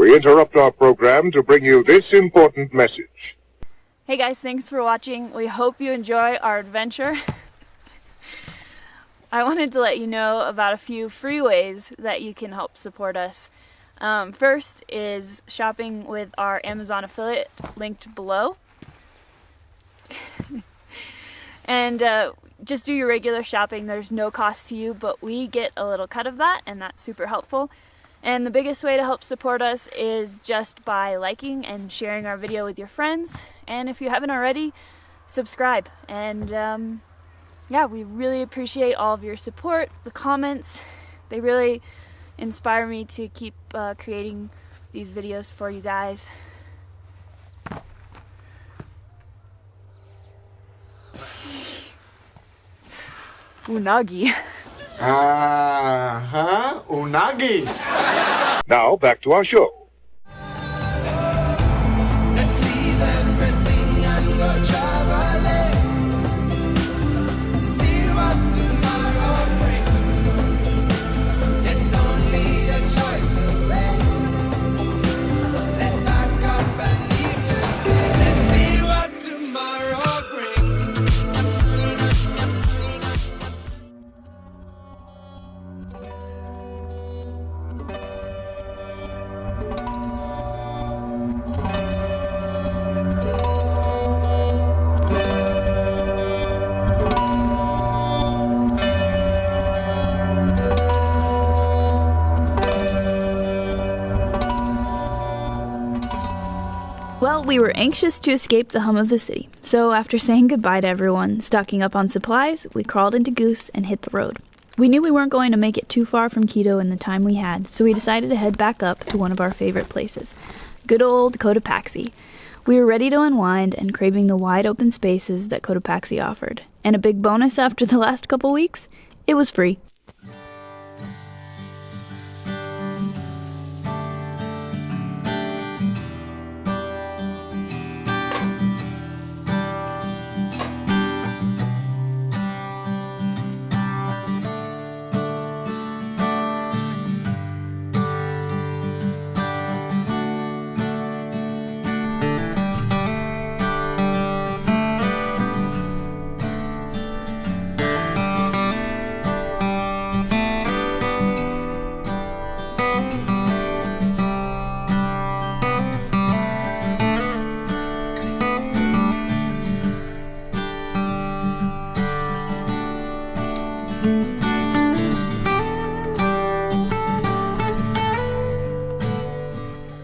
we interrupt our program to bring you this important message. Hey guys, thanks for watching. We hope you enjoy our adventure. I wanted to let you know about a few free ways that you can help support us. First is shopping with our Amazon affiliate linked below. And just do your regular shopping. There's no cost to you, but we get a little cut of that, and that's super helpful. And the biggest way to help support us is just by liking and sharing our video with your friends. And if you haven't already, subscribe. And yeah, we really appreciate all of your support, the comments. They really inspire me to keep creating these videos for you guys. Unagi. Unagi. Now, back to our show. Let's leave everything and go traveling. See what tomorrow brings. It's only a choice away. Let's back up and leave today. Let's see what tomorrow brings. Well, we were anxious to escape the hum of the city, so after saying goodbye to everyone, stocking up on supplies, we crawled into Goose and hit the road. We knew we weren't going to make it too far from Quito in the time we had, so we decided to head back up to one of our favorite places, good old Cotopaxi. We were ready to unwind and craving the wide open spaces that Cotopaxi offered. And a big bonus after the last couple weeks, it was free.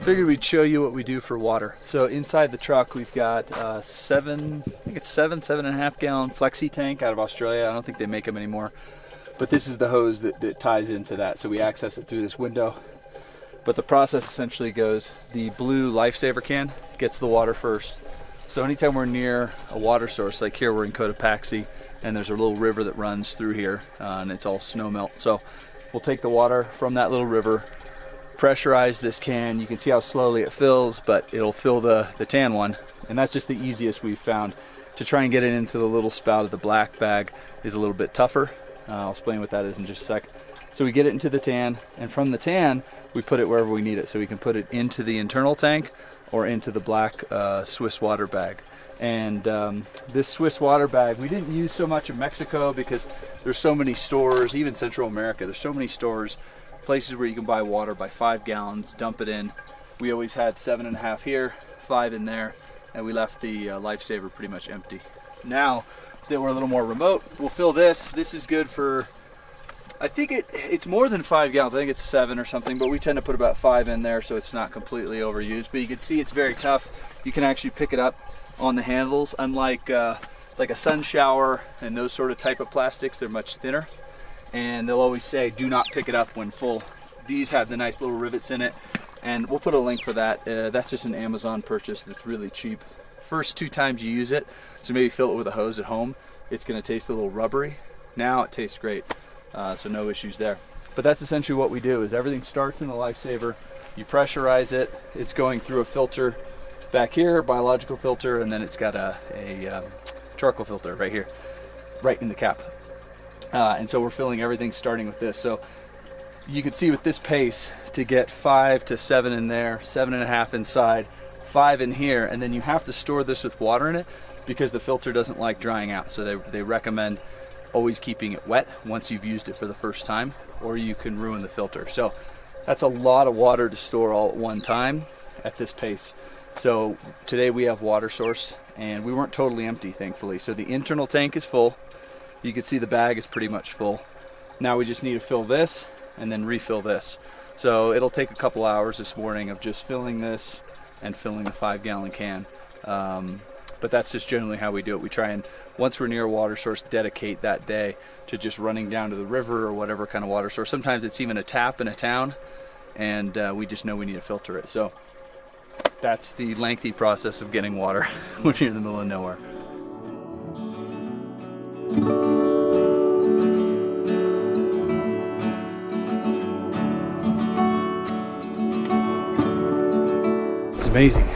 Figured we'd show you what we do for water. So inside the truck we've got seven and a half gallon flexi tank out of Australia. I don't think they make them anymore, but this is the hose that ties into that. So we access it through this window. But the process essentially goes, the blue lifesaver can gets the water first. So anytime we're near a water source, like here we're in Cotopaxi, and there's a little river that runs through here, and it's all snow melt. So we'll take the water from that little river, pressurize this can. You can see how slowly it fills, but it'll fill the tan one, and that's just the easiest we've found. To try and get it into the little spout of the black bag is a little bit tougher. I'll explain what that is in just a sec. So we get it into the tan, and from the tan we put it wherever we need it. So we can put it into the internal tank or into the black Swiss water bag. And this Swiss water bag we didn't use so much in Mexico because there's so many stores, even Central America, there's so many stores, places where you can buy water by 5 gallons, dump it in. We always had 7.5 here, 5 in there, and we left the lifesaver pretty much empty. Now that we're a little more remote, we'll fill this. This is good for, I think it's more than 5 gallons. I think it's 7 or something, but we tend to put about 5 in there so it's not completely overused. But you can see it's very tough. You can actually pick it up on the handles, unlike like a sun shower and those sort of type of plastics. They're much thinner. And they'll always say, do not pick it up when full. These have the nice little rivets in it, and we'll put a link for that. That's just an Amazon purchase that's really cheap. First 2 times you use it, so maybe fill it with a hose at home, it's gonna taste a little rubbery. Now it tastes great, so no issues there. But that's essentially what we do, is everything starts in the lifesaver, you pressurize it, it's going through a filter back here, biological filter, and then it's got a charcoal filter right here, right in the cap. And so we're filling everything starting with this. So you can see with this pace, to get 5 to 7 in there, 7.5 inside, 5 in here, and then you have to store this with water in it because the filter doesn't like drying out. So they recommend always keeping it wet once you've used it for the first time, or you can ruin the filter. So that's a lot of water to store all at one time at this pace. So today we have water source, and we weren't totally empty, thankfully. So the internal tank is full. You can see the bag is pretty much full. Now we just need to fill this and then refill this. So it'll take a couple hours this morning of just filling this and filling the 5-gallon can. But that's just generally how we do it. We try and, once we're near a water source, dedicate that day to just running down to the river or whatever kind of water source. Sometimes it's even a tap in a town, and we just know we need to filter it. So that's the lengthy process of getting water when you're in the middle of nowhere. It's amazing.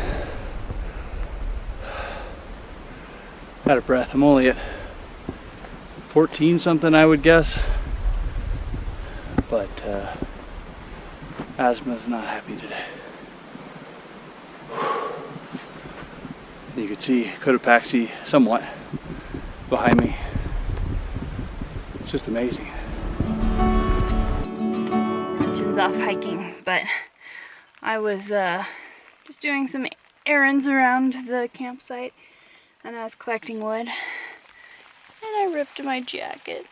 Out of breath. I'm only at 14 something, I would guess, but asthma's not happy today. You can see Cotopaxi somewhat behind me. It's just amazing. Jen's off hiking, but I was just doing some errands around the campsite, and I was collecting wood, and I ripped my jacket.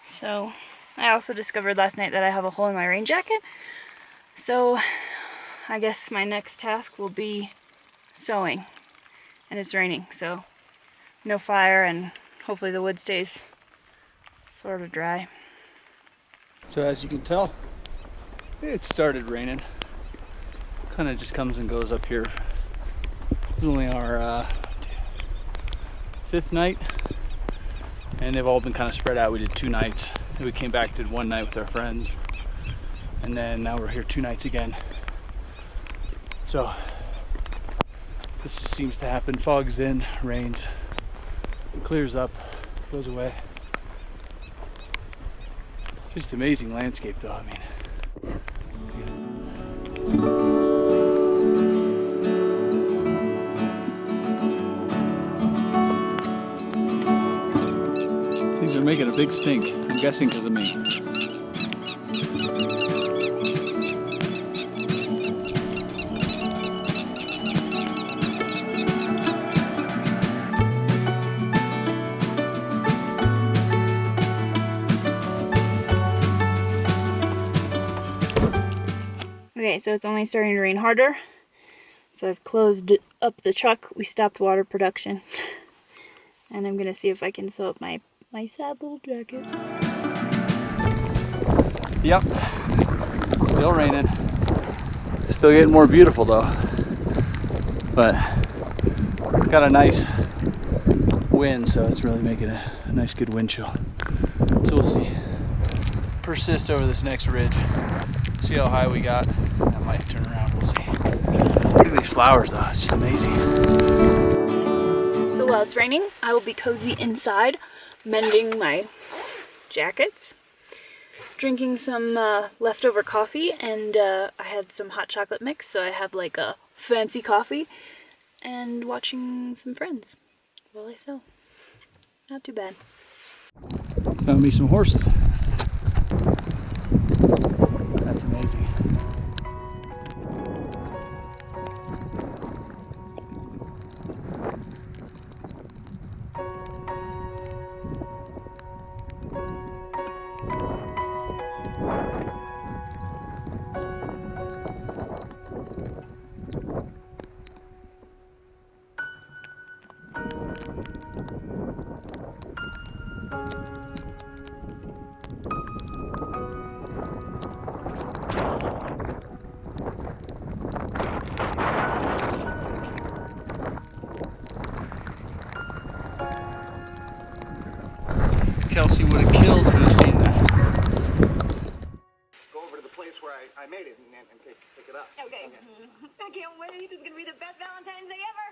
So I also discovered last night that I have a hole in my rain jacket, so I guess my next task will be sewing, and it's raining, so no fire, and hopefully the wood stays sort of dry. So as you can tell, it started raining. Kind of just comes and goes up here. It's only our 5th night, and they've all been kind of spread out. We did 2 nights, and we came back, did 1 night with our friends, and then now we're here 2 nights again. So this just seems to happen. Fog's in, rains, clears up, goes away. Just amazing landscape though, I mean. These are making a big stink, I'm guessing because of me. Okay, so it's only starting to rain harder, so I've closed up the truck. We stopped water production, and I'm gonna see if I can sew up my sad little jacket. Yep, still raining. Still getting more beautiful though, but got a nice wind, so it's really making a nice good wind chill. So we'll see. Persist over this next ridge. See how high we got. I might turn around, we'll see. Look at these flowers though, it's just amazing. So while it's raining, I will be cozy inside, mending my jackets, drinking some leftover coffee, and I had some hot chocolate mix, so I have like a fancy coffee, and watching some Friends while I sew. Not too bad. Found me some horses. That's amazing. Kelsey would have killed to have seen that. Go over to the place where I made it and pick it up. Okay. I can't wait. It's gonna be the best Valentine's Day ever.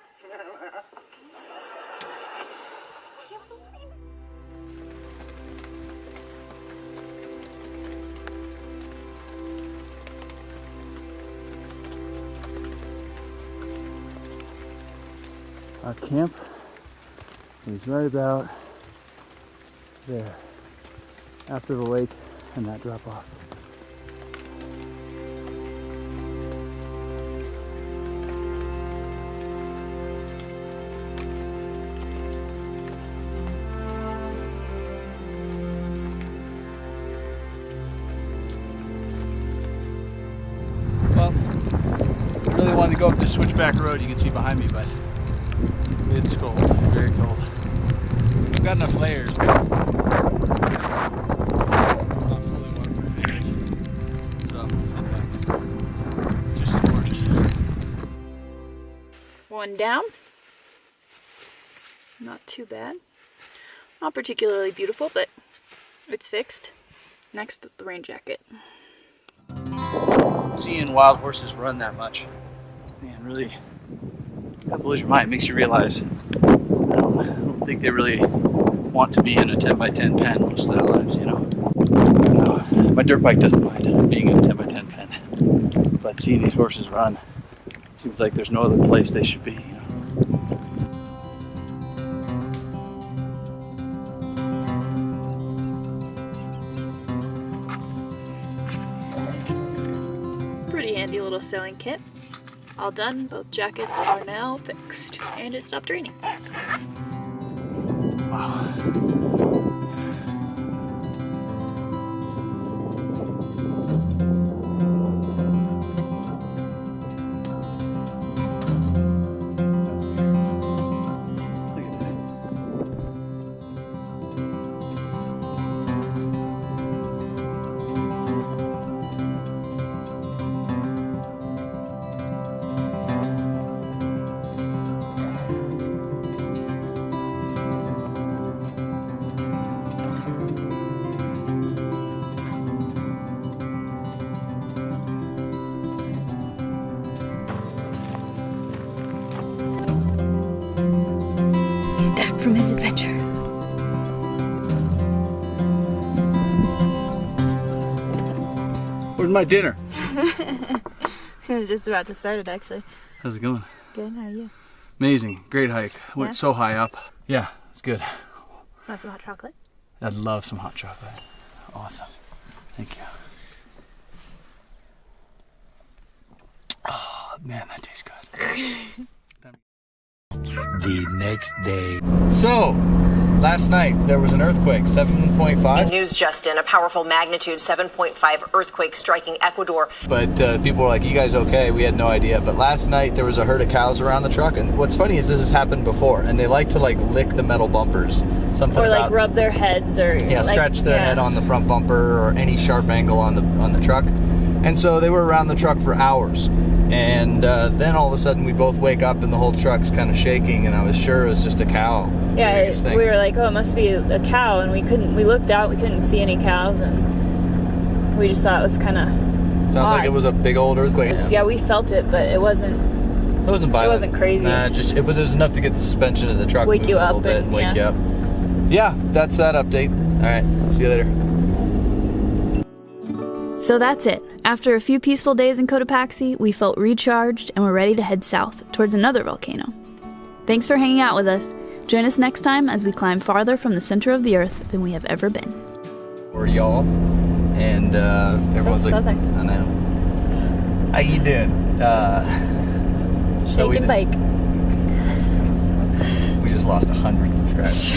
Our camp is right about there, after the lake and that drop off. Well, I really wanted to go up this switchback road you can see behind me, but it's cold, very cold. I've got enough layers, but not fully waterproof anyways. So, just gorgeous. One down. Not too bad. Not particularly beautiful, but it's fixed. Next, the rain jacket. Seeing wild horses run that much, man, really that blows your mind. It makes you realize I don't think they really want to be in a 10x10 pen most of their lives, you know. My dirt bike doesn't mind being in a 10x10 pen, but seeing these horses run, it seems like there's no other place they should be, you know. Pretty handy little sewing kit. All done, both jackets are now fixed, and it stopped raining. Wow. He's back from his adventure. Where's my dinner? I was just about to start it, actually. How's it going? Good, how are you? Amazing, great hike. Went Yeah? so high up. Yeah, it's good. Want some hot chocolate? I'd love some hot chocolate. Awesome. Thank you. Oh, man, that tastes good. The next day. So, last night there was an earthquake, 7.5. News just in, a powerful magnitude 7.5 earthquake striking Ecuador. But people were like, you guys okay? We had no idea. But last night there was a herd of cows around the truck. And what's funny is this has happened before. And they like to like lick the metal bumpers. Something Or about, like rub their heads, or yeah, like, scratch their head on the front bumper or any sharp angle on the truck. And so they were around the truck for hours. And then all of a sudden we both wake up and the whole truck's kind of shaking, and I was sure it was just a cow. Yeah, we were like, oh, it must be a cow, and we looked out, we couldn't see any cows, and we just thought it was kind of Sounds like it was a big old earthquake. Yeah, we felt it, but it wasn't violent. It wasn't crazy. Nah, just it was enough to get the suspension of the truck Wake moving you a little up bit and- and wake yeah. you up. Yeah, that's that update. All right, see you later. So that's it. After a few peaceful days in Cotopaxi, we felt recharged and we're ready to head south towards another volcano. Thanks for hanging out with us. Join us next time as we climb farther from the center of the earth than we have ever been. Or y'all, and everyone's like, southern. I know. How you doing? Shake and bake. We just lost 100 subscribers.